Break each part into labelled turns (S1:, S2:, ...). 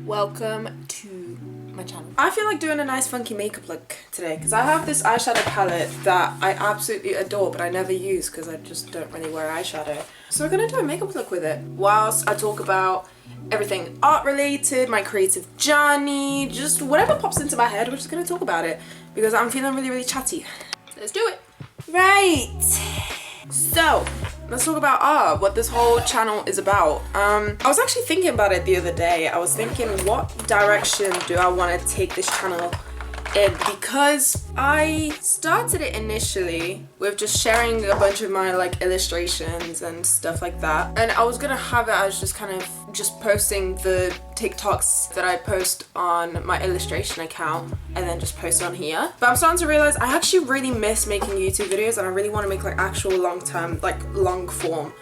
S1: Welcome to my channel. I feel like doing a nice funky makeup look today because I have this eyeshadow palette that I absolutely adore but I never use because I just don't really wear eyeshadow. So we're gonna do a makeup look with it whilst I talk about everything art related, my creative journey, just whatever pops into my head. We're just gonna talk about it because I'm feeling really chatty. Let's do it. Right, so let's talk about art, what this whole channel is about. I was actually thinking about it the other day. I was thinking, what direction do I want to take this channel in? Because I started it initially with just sharing a bunch of my like illustrations and stuff like that, and I was gonna have it as just kind of just posting the TikToks that I post on my illustration account and then just post on here. But I'm starting to realize I actually really miss making YouTube videos and I really want to make like actual long-term, like long form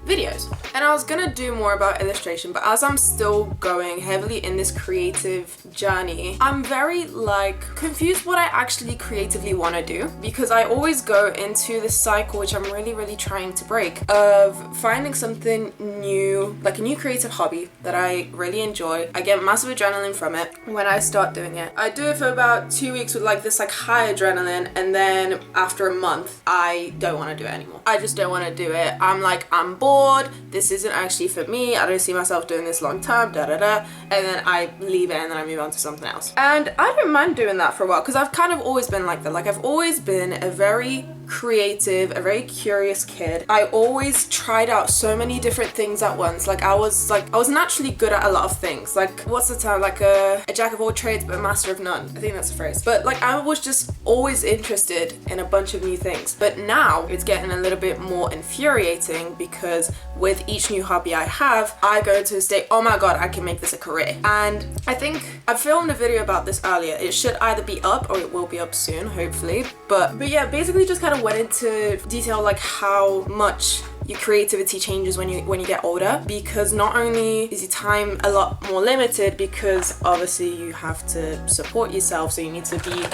S1: videos. And I was gonna do more about illustration, but as I'm still going heavily in this creative journey, I'm very like confused what I actually creatively want to do, because I always go into this cycle, which I'm really trying to break, of finding something new, like a new creative hobby that I really enjoy. I get massive adrenaline from it when I start doing it. I do it for about 2 weeks with like this like high adrenaline, and then after a month I don't want to do it anymore. I just don't want to do it. I'm bored, this isn't actually for me, I don't see myself doing this long term, and then I leave it and then I move on to something else. And I don't mind doing that for a while because I've kind of always been like that. Like I've always been a very creative, a very curious kid. I always tried out so many different things at once. I was naturally good at a lot of things. Like, what's the term? Like a jack of all trades but a master of none. I think that's the phrase. But like I was just always interested in a bunch of new things. But now it's getting a little bit more infuriating because with each new hobby I have, I go into a state, oh my god, I can make this a career. And I think I filmed a video about this earlier. It should either be up or it will be up soon, hopefully. But yeah, basically just kind of went into detail like how much your creativity changes when you get older, because not only is your time a lot more limited because obviously you have to support yourself, so you need to be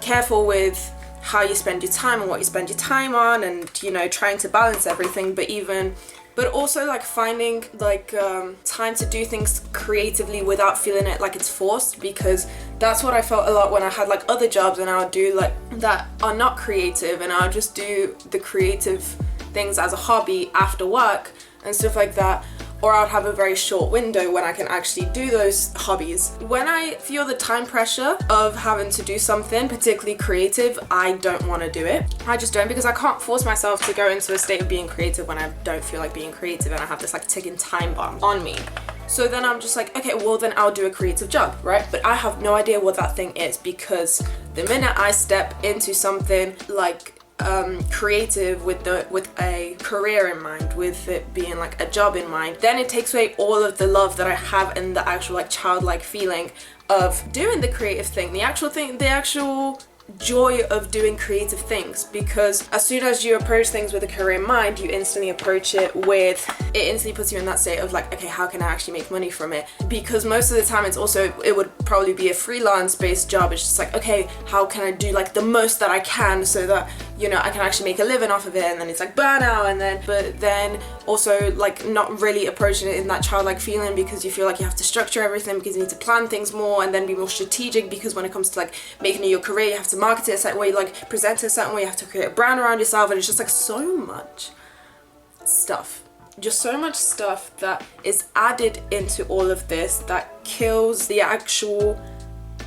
S1: careful with how you spend your time and what you spend your time on, and you know, trying to balance everything, but also like finding like time to do things creatively without feeling it like it's forced, because that's what I felt a lot when I had like other jobs and I would do like that are not creative, and I'll just do the creative things as a hobby after work and stuff like that, or I'd have a very short window when I can actually do those hobbies. When I feel the time pressure of having to do something particularly creative, I don't want to do it. I just don't, because I can't force myself to go into a state of being creative when I don't feel like being creative and I have this like ticking time bomb on me. So then I'm just like, okay, well then I'll do a creative job, right? But I have no idea what that thing is, because the minute I step into something like creative with a career in mind, with it being like a job in mind, then it takes away all of the love that I have and the actual like childlike feeling of doing the creative thing, the actual joy of doing creative things. Because as soon as you approach things with a career in mind, you instantly approach it with, it instantly puts you in that state of like, okay, how can I actually make money from it? Because most of the time it would probably be a freelance based job. It's just like, okay, how can I do like the most that I can so that, you know, I can actually make a living off of it? And then it's like burnout, but then also like not really approaching it in that childlike feeling, because you feel like you have to structure everything, because you need to plan things more and then be more strategic, because when it comes to like making your career, you have to market it a certain way, like present it a certain way, you have to create a brand around yourself, and it's just like so much stuff, just so much stuff that is added into all of this that kills the actual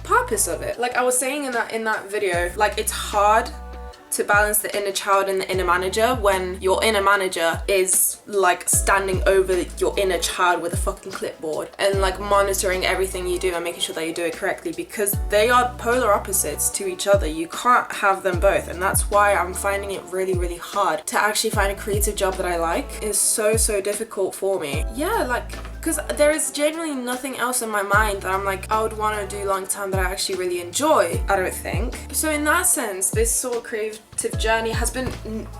S1: purpose of it. Like I was saying in that video, like it's hard to balance the inner child and the inner manager when your inner manager is like standing over your inner child with a fucking clipboard and like monitoring everything you do and making sure that you do it correctly, because they are polar opposites to each other. You can't have them both, and that's why I'm finding it really hard to actually find a creative job that I like. It's so difficult for me. Yeah, like because there is genuinely nothing else in my mind that I'm like I would want to do long term that I actually really enjoy, I don't think. So in that sense, this sort of creative journey has been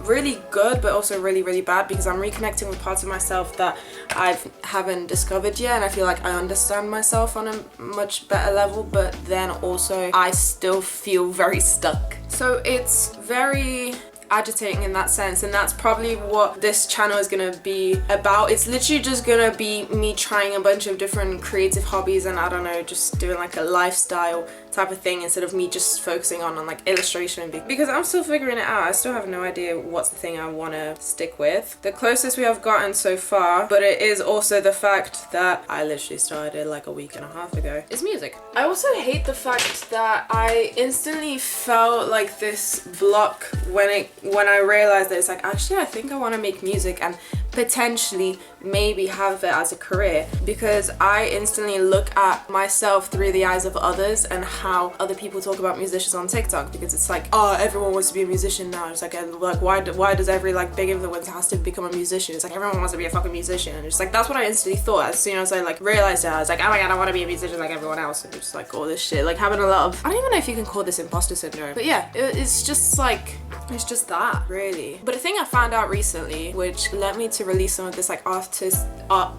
S1: really good but also really bad, because I'm reconnecting with parts of myself that I haven't discovered yet, and I feel like I understand myself on a much better level, but then also I still feel very stuck. So it's very agitating in that sense, and that's probably what this channel is gonna be about. It's literally just gonna be me trying a bunch of different creative hobbies, and I don't know, just doing like a lifestyle type of thing instead of me just focusing on like illustration, because I'm still figuring it out. I still have no idea what's the thing I want to stick with. The closest we have gotten so far, but it is also the fact that I literally started like a week and a half ago, is music. I also hate the fact that I instantly felt like this block when I realized that it's like, actually I think I want to make music and potentially maybe have it as a career, because I instantly look at myself through the eyes of others and how other people talk about musicians on TikTok, because it's like, oh, everyone wants to be a musician now. It's like why does every like big influencer has to become a musician? It's like everyone wants to be a fucking musician, and it's like that's what I instantly thought as soon as I like realized it. I was like, oh my god, I want to be a musician like everyone else, and just like all this shit, like having a lot of, I don't even know if you can call this imposter syndrome, but yeah, it's just like, it's just that really. But a thing I found out recently, which led me to release some of this like art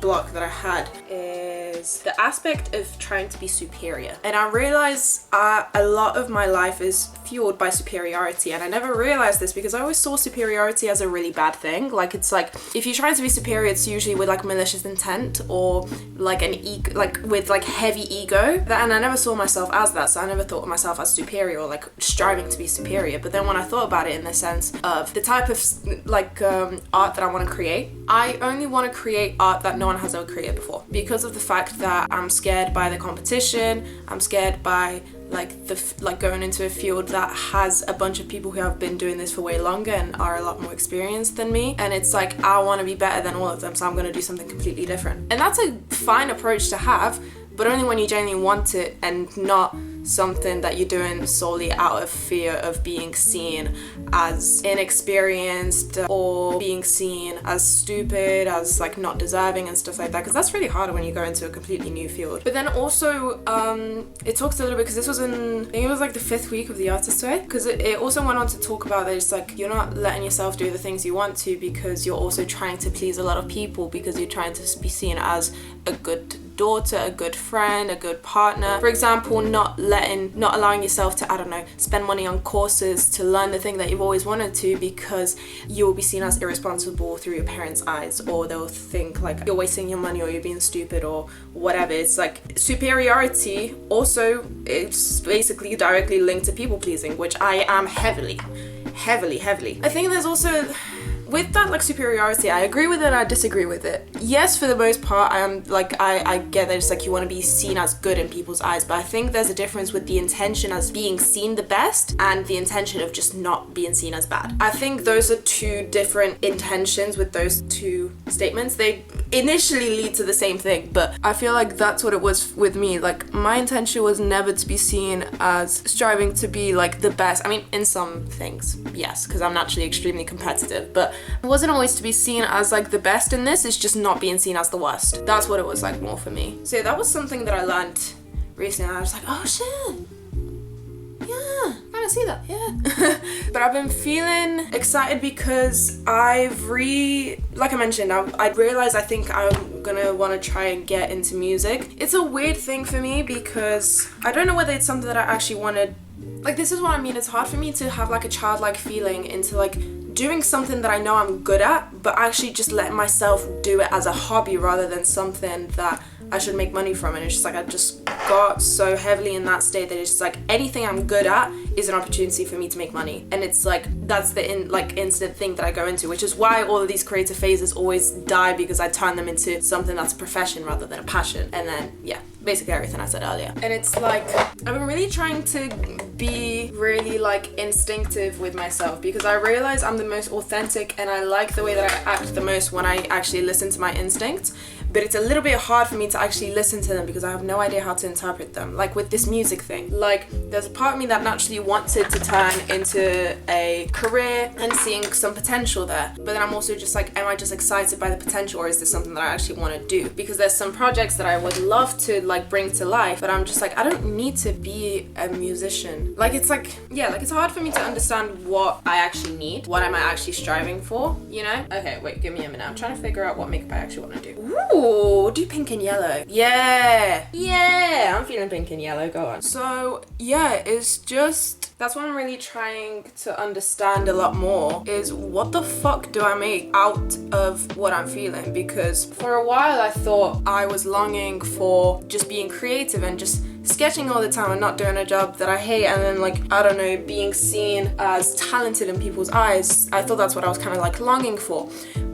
S1: block that I had, is the aspect of trying to be superior. And I realize a lot of my life is fueled by superiority, and I never realized this because I always saw superiority as a really bad thing. Like, it's like if you're trying to be superior, it's usually with like malicious intent or like an ego, like with like heavy ego. And I never saw myself as that, so I never thought of myself as superior or like striving to be superior. But then when I thought about it in the sense of the type of like art that I want to create, I only want to create art that no one has ever created before, because of the fact that I'm scared by the competition. I'm scared by like going into a field that has a bunch of people who have been doing this for way longer and are a lot more experienced than me, and it's like I want to be better than all of them, so I'm going to do something completely different. And that's a fine approach to have, but only when you genuinely want it, and not something that you're doing solely out of fear of being seen as inexperienced or being seen as stupid, as like not deserving and stuff like that, because that's really hard when you go into a completely new field. But then also it talks a little bit, because this was in, I think it was like the 5th week of the Artist Way, because it also went on to talk about that it's like you're not letting yourself do the things you want to because you're also trying to please a lot of people, because you're trying to be seen as a good daughter, a good friend, a good partner. For example, not allowing yourself to, I don't know, spend money on courses to learn the thing that you've always wanted to, because you will be seen as irresponsible through your parents' eyes, or they'll think like you're wasting your money or you're being stupid or whatever. It's like superiority also, it's basically directly linked to people pleasing, which I am heavily. I think there's also, with that like superiority, I agree with it and I disagree with it. Yes, for the most part, I am like, I get that it's like you want to be seen as good in people's eyes, but I think there's a difference with the intention as being seen the best and the intention of just not being seen as bad. I think those are two different intentions with those two statements. They initially lead to the same thing, but I feel like that's what it was with me. Like, my intention was never to be seen as striving to be like the best. I mean, in some things, yes, because I'm naturally extremely competitive, but it wasn't always to be seen as like the best in this. It's just not being seen as the worst. That's what it was like more for me. So that was something that I learned recently. I was like, oh shit, yeah, I can see that, yeah. But I've been feeling excited because like I mentioned, I realized I think I'm gonna want to try and get into music. It's a weird thing for me because I don't know whether it's something that I actually wanted. Like, this is what I mean, it's hard for me to have like a childlike feeling into like doing something that I know I'm good at, but actually just letting myself do it as a hobby rather than something that I should make money from. And it's just like I just got so heavily in that state that it's just like anything I'm good at is an opportunity for me to make money. And it's like that's the instant thing that I go into, which is why all of these creative phases always die, because I turn them into something that's a profession rather than a passion. And then yeah, basically everything I said earlier. And it's like I've been really trying to be really like instinctive with myself, because I realize I'm the most authentic and I like the way that I act the most when I actually listen to my instincts. But it's a little bit hard for me to actually listen to them because I have no idea how to interpret them. Like with this music thing, like there's a part of me that naturally wanted to turn into a career and seeing some potential there. But then I'm also just like, am I just excited by the potential, or is this something that I actually want to do? Because there's some projects that I would love to like bring to life, but I'm just like, I don't need to be a musician. Like it's like, yeah, like it's hard for me to understand what I actually need. What am I actually striving for, you know? Okay, wait, give me a minute. I'm trying to figure out what makeup I actually want to do. Ooh, do pink and yellow. Yeah, I'm feeling pink and yellow. Go on. So yeah, it's just That's what I'm really trying to understand a lot more, is what the fuck do I make out of what I'm feeling? Because for a while I thought I was longing for just being creative and just sketching all the time and not doing a job that I hate, and then like, I don't know, being seen as talented in people's eyes. I thought that's what I was kind of like longing for.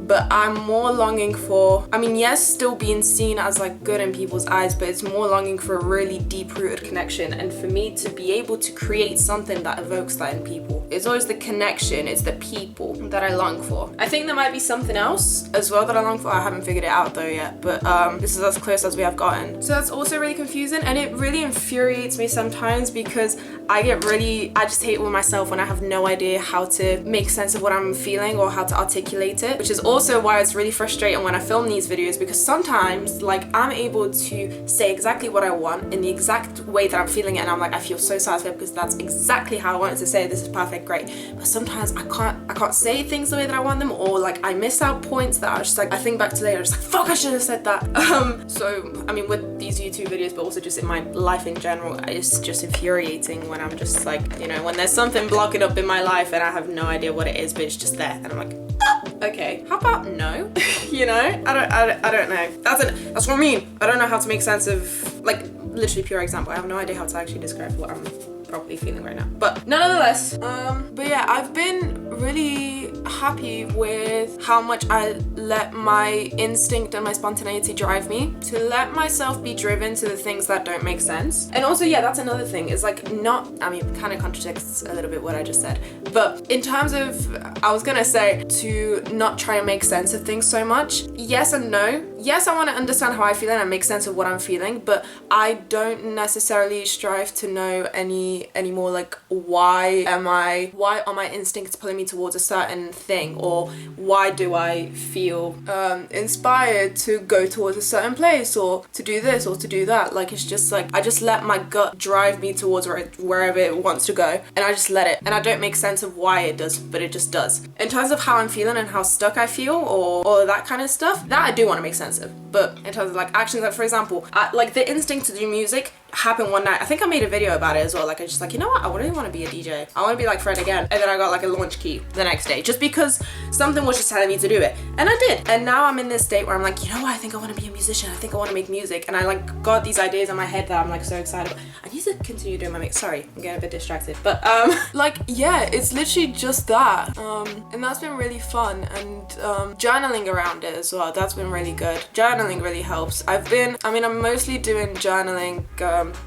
S1: But I'm more longing for, I mean, yes, still being seen as like good in people's eyes, but it's more longing for a really deep-rooted connection, and for me to be able to create something that evokes that in people. It's always the connection, it's the people that I long for. I think there might be something else as well that I long for. I haven't figured it out though yet, but this is as close as we have gotten. So that's also really confusing, and it really infuriates me sometimes because I get really agitated with myself when I have no idea how to make sense of what I'm feeling or how to articulate it, which is also why it's really frustrating when I film these videos, because sometimes like I'm able to say exactly what I want in the exact way that I'm feeling it, and I'm like, I feel so satisfied because that's exactly how I wanted to say it. This is perfect, great. But sometimes I can't say things the way that I want them, or like I miss out points that I just like, I think back to later, just like, fuck, I should have said that. So I mean, with these YouTube videos, but also just in my life in general, it's just infuriating when I'm just like, you know, when there's something blocking up in my life and I have no idea what it is, but it's just there, and I'm like, okay, how about no? You know, I don't know. That's what I mean. I don't know how to make sense of, like, literally pure example. I have no idea how to actually describe what I'm probably feeling right now. But nonetheless, but yeah, I've been really happy with how much I let my instinct and my spontaneity drive me, to let myself be driven to the things that don't make sense. And also, yeah, that's another thing, is like, not, I mean, kind of contradicts a little bit what I just said, but in terms of, I was gonna say to not try and make sense of things so much. Yes and no. Yes, I want to understand how I feel and make sense of what I'm feeling, but I don't necessarily strive to know any more like, why are my instincts pulling me towards a certain thing, or why do I feel inspired to go towards a certain place, or to do this or to do that. Like, it's just like, I just let my gut drive me towards wherever it wants to go, and I just let it, and I don't make sense of why it does, but it just does. In terms of how I'm feeling and how stuck I feel, or that kind of stuff, that I do want to make sense of. But in terms of like actions, like for example, like the instinct to do music happened one night. I think I made a video about it as well. Like, I just like, you know what, I really want to be a DJ. I want to be like Fred again. And then I got like a launch key the next day, just because something was just telling me to do it, and I did. And now I'm in this state where I'm like, you know what, I think I want to be a musician. I think I want to make music, and I like got these ideas in my head that I'm like so excited about. I need to continue doing my mix. Sorry, I'm getting a bit distracted, but like, yeah, it's literally just that, and that's been really fun. And journaling around it as well, that's been really good. Journaling really helps. I'm mostly doing journaling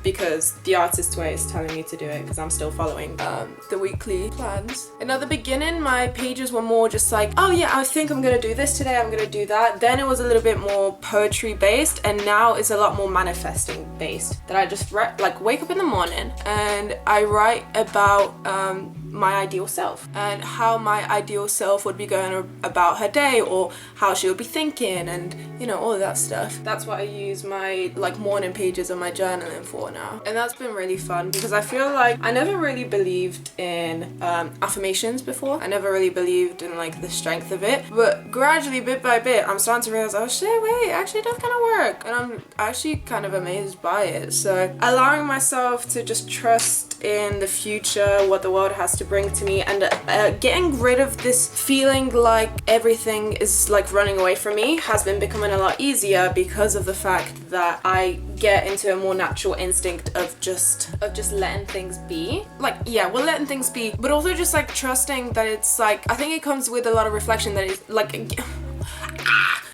S1: because the artist way is telling me to do it, because I'm still following the weekly plans. And at the beginning, my pages were more just like, oh yeah, I think I'm gonna do this today, I'm gonna do that. Then it was a little bit more poetry based, and now it's a lot more manifesting based, that I just like wake up in the morning and I write about my ideal self, and how my ideal self would be going about her day, or how she would be thinking, and you know, all of that stuff. That's what I use my like morning pages of my journaling for now, and that's been really fun, because I feel like I never really believed in affirmations before. I never really believed in like the strength of it, but gradually, bit by bit, I'm starting to realize, oh shit, wait, actually it does kind of work, and I'm actually kind of amazed by it. So allowing myself to just trust in the future, what the world has to bring to me, and getting rid of this feeling like everything is like running away from me has been becoming a lot easier, because of the fact that I get into a more natural instinct of just letting things be. Like, yeah, we're letting things be, but also just like trusting that it's like, I think it comes with a lot of reflection that is like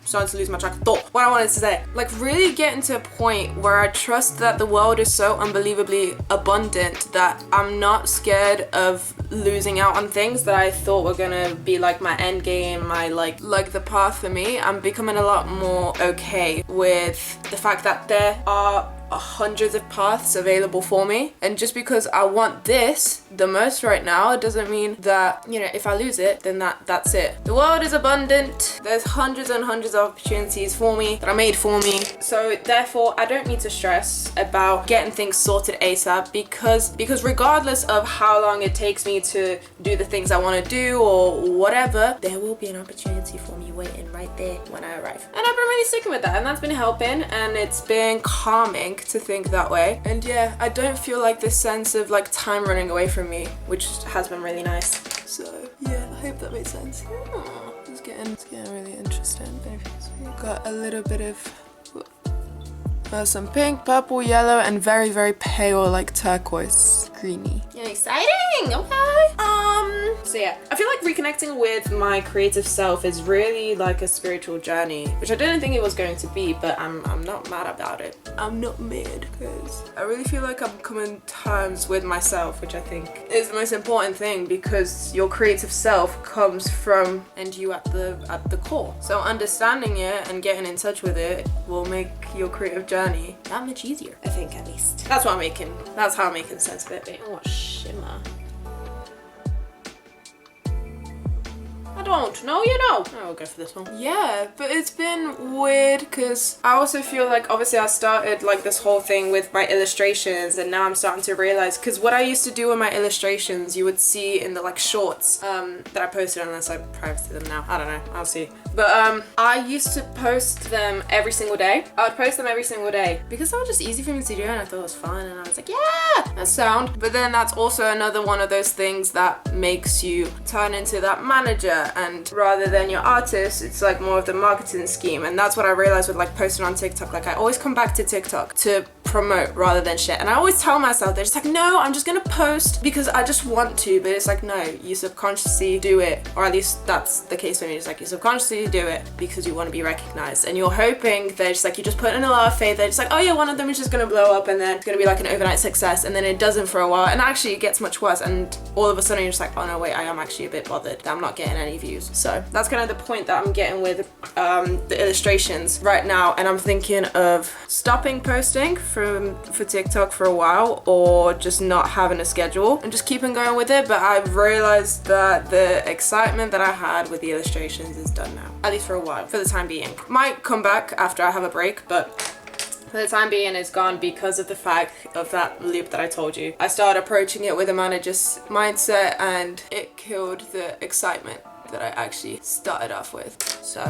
S1: starting to lose my track of thought. What I wanted to say, like, really getting to a point where I trust that the world is so unbelievably abundant that I'm not scared of losing out on things that I thought were gonna be like my end game, my like the path for me. I'm becoming a lot more okay with the fact that there are hundreds of paths available for me, and just because I want this the most right now, it doesn't mean that, you know, if I lose it, then that's it. The world is abundant. There's hundreds and hundreds of opportunities for me that are made for me, so therefore I don't need to stress about getting things sorted ASAP, because regardless of how long it takes me to do the things I want to do or whatever, there will be an opportunity for me waiting right there when I arrive. And I've been really sticking with that, and that's been helping, and it's been calming. to think that way. And yeah, I don't feel like this sense of like time running away from me, which has been really nice. So yeah, I hope that made sense. It's getting really interesting. We've got a little bit of some pink, purple, yellow, and very, very pale, like turquoise, greeny. Yeah, exciting! Okay. So yeah, I feel like reconnecting with my creative self is really like a spiritual journey, which I didn't think it was going to be, but I'm not mad about it. I'm not mad, because I really feel like I'm coming to terms with myself, which I think is the most important thing, because your creative self comes from and you at the core. So understanding it and getting in touch with it will make your creative journey that much easier, I think, at least. That's how I'm making sense of it. Oh, shimmer. I don't know, you know. I'll go for this one. Yeah, but it's been weird because I also feel like obviously I started like this whole thing with my illustrations, and now I'm starting to realize, because what I used to do with my illustrations you would see in the like shorts that I posted, unless I privated them now. I don't know, I'll see. But I used to post them every single day. I would post them every single day because they were just easy for me to do, and I thought it was fun, and I was like, yeah, that's sound. But then that's also another one of those things that makes you turn into that manager, and rather than your artist, it's like more of the marketing scheme. And that's what I realized with like posting on TikTok. Like I always come back to TikTok to promote rather than shit, and I always tell myself, they're just like, no, I'm just gonna post because I just want to. But it's like, no, you subconsciously do it, or at least that's the case for me. It's like you subconsciously do it because you want to be recognized, and you're hoping that it's like you just put in a lot of faith that it's like, oh yeah, one of them is just gonna blow up and then it's gonna be like an overnight success, and then it doesn't for a while, and actually it gets much worse, and all of a sudden you're just like, oh no, wait, I am actually a bit bothered that I'm not getting any views. So that's kind of the point that I'm getting with the illustrations right now, and I'm thinking of stopping posting for TikTok for a while, or just not having a schedule and just keeping going with it. But I've realized that the excitement that I had with the illustrations is done now, at least for a while, for the time being. Might come back after I have a break, but for the time being it's gone because of the fact of that loop that I told you. I started approaching it with a manager's mindset, and it killed the excitement that I actually started off with. So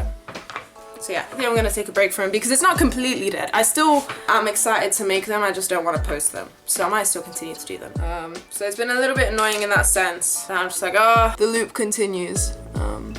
S1: yeah, I think I'm gonna take a break from it because it's not completely dead. I still am excited to make them, I just don't want to post them. So I might still continue to do them. So it's been a little bit annoying in that sense. I'm just like, oh, the loop continues.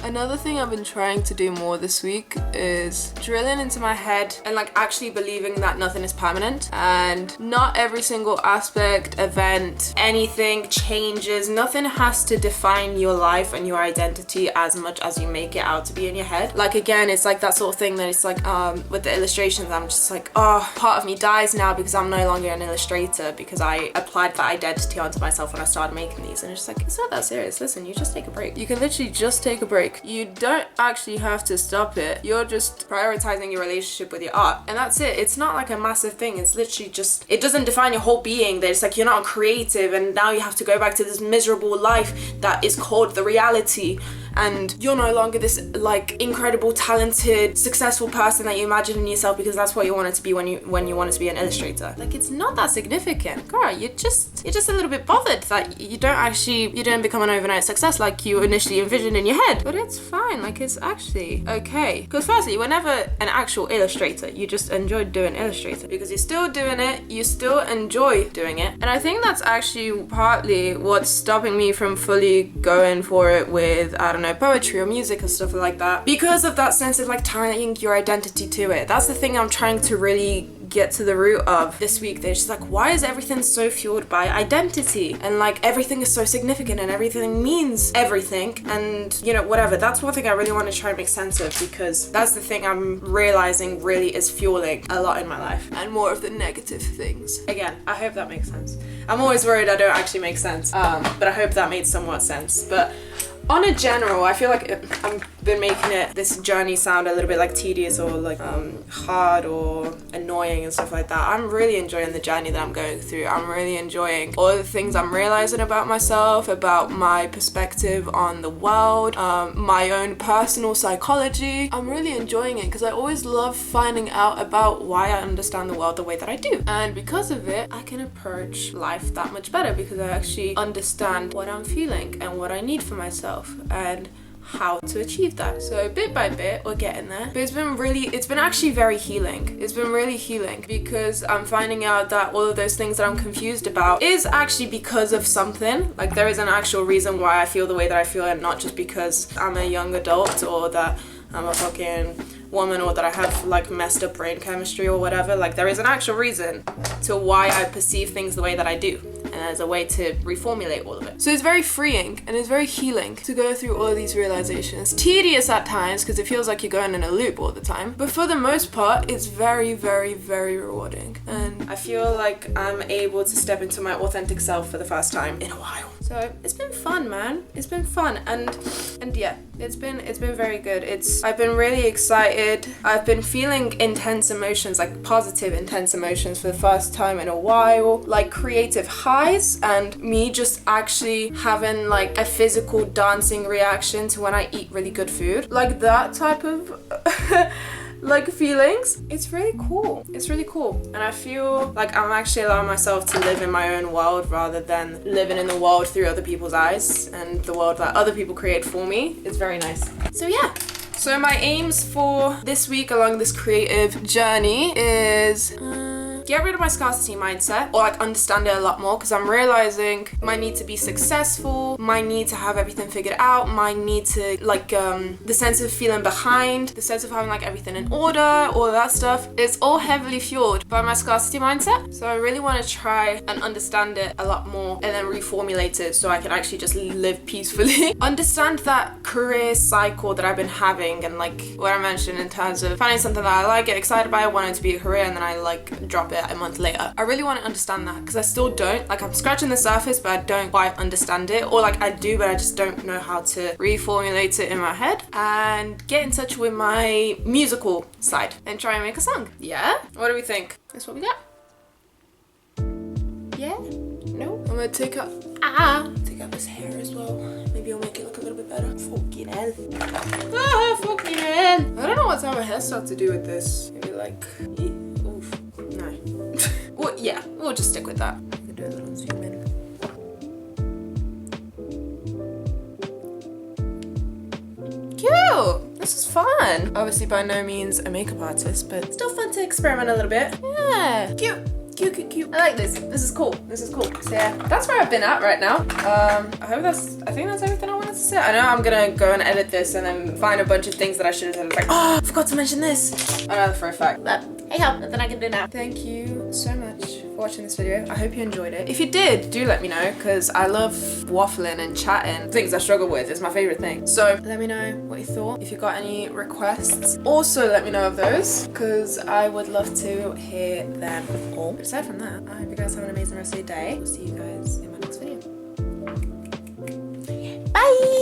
S1: Another thing I've been trying to do more this week is drilling into my head and like actually believing that nothing is permanent, and not every single aspect, event, anything changes. Nothing has to define your life and your identity as much as you make it out to be in your head. Like again, it's like that sort of thing that it's like with the illustrations, I'm just like, oh, part of me dies now because I'm no longer an illustrator, because I applied that identity onto myself when I started making these, and it's just like, it's not that serious. Listen, you just take a break. You can literally just take a break. You don't actually have to stop it. You're just prioritizing your relationship with your art, and that's it. It's not like a massive thing. It's literally just, it doesn't define your whole being. That it's like you're not creative and now you have to go back to this miserable life that is called the reality, and you're no longer this like incredible, talented, successful person that you imagine in yourself because that's what you wanted to be when you wanted to be an illustrator. Like, it's not that significant. Girl, you're just a little bit bothered that you didn't become an overnight success like you initially envisioned in your head. But it's fine, like it's actually okay. Because firstly, we're never an actual illustrator. You just enjoy doing illustrator because you're still doing it, you still enjoy doing it. And I think that's actually partly what's stopping me from fully going for it with, I don't know, poetry or music or stuff like that, because of that sense of like tying your identity to it. That's the thing I'm trying to really get to the root of this week. They're just like, why is everything so fueled by identity, and like everything is so significant and everything means everything, and you know, whatever. That's one thing I really want to try and make sense of, because that's the thing I'm realizing really is fueling a lot in my life, and more of the negative things. Again, I hope that makes sense. I'm always worried I don't actually make sense, but I hope that made somewhat sense. But on a general, I feel like I've been making this journey sound a little bit like tedious or like hard or annoying and stuff like that. I'm really enjoying the journey that I'm going through. I'm really enjoying all the things I'm realizing about myself, about my perspective on the world, my own personal psychology. I'm really enjoying it because I always love finding out about why I understand the world the way that I do. And because of it, I can approach life that much better because I actually understand what I'm feeling and what I need for myself. And how to achieve that. So bit by bit, we're getting there. But it's been actually very healing. It's been really healing because I'm finding out that all of those things that I'm confused about is actually because of something. Like there is an actual reason why I feel the way that I feel, and not just because I'm a young adult or that I'm a fucking woman or that I have like messed up brain chemistry or whatever. Like there is an actual reason to why I perceive things the way that I do, and there's a way to reformulate all of it. So it's very freeing and it's very healing to go through all of these realizations. Tedious at times because it feels like you're going in a loop all the time, but for the most part it's very, very, very rewarding, and I feel like I'm able to step into my authentic self for the first time in a while. So it's been fun, man. It's been fun, and yeah, it's been very good. I've been really excited. I've been feeling intense emotions, like positive intense emotions for the first time in a while, like creative highs, and me just actually having like a physical dancing reaction to when I eat really good food, like that type of like feelings. It's really cool. It's really cool. And I feel like I'm actually allowing myself to live in my own world rather than living in the world through other people's eyes and the world that other people create for me. It's very nice. So yeah. So my aims for this week along this creative journey is get rid of my scarcity mindset, or like understand it a lot more, because I'm realizing my need to be successful, my need to have everything figured out, my need to like the sense of feeling behind, the sense of having like everything in order, all of that stuff is all heavily fueled by my scarcity mindset. So I really want to try and understand it a lot more and then reformulate it so I can actually just live peacefully. Understand that career cycle that I've been having, and like what I mentioned in terms of finding something that I like, get excited by it, want it to be a career, and then I like drop it a month later. I really want to understand that because I still don't. Like I'm scratching the surface, but I don't quite understand it, or like I do, but I just don't know how to reformulate it in my head and get in touch with my musical side and try and make a song. Yeah? What do we think? That's what we got. Yeah? No? I'm gonna take out this hair as well. Maybe I'll make it look a little bit better. Fucking hell. Ah, fucking hell. I don't know what type of hairstyle to do with this. Maybe like, oof. No. Well, yeah, we'll just stick with that. I can do a little zoom in. Cute! This is fun. Obviously by no means a makeup artist, but still fun to experiment a little bit. Yeah. Cute. Cute. I like this. This is cool. So yeah, that's where I've been at right now. I think that's everything I wanted to say. I know I'm gonna go and edit this and then find a bunch of things that I should have said. Like, oh, I forgot to mention this. I know for a fact. But hey ho, nothing I can do now. Thank you so much for watching this video. I hope you enjoyed it. If you did, do let me know, because I love waffling and chatting. Things I struggle with is my favorite thing. So let me know what you thought. If you got any requests, also let me know of those, because I would love to hear them all. But aside from that, I hope you guys have an amazing rest of your day. We'll see you guys in my next video. Bye!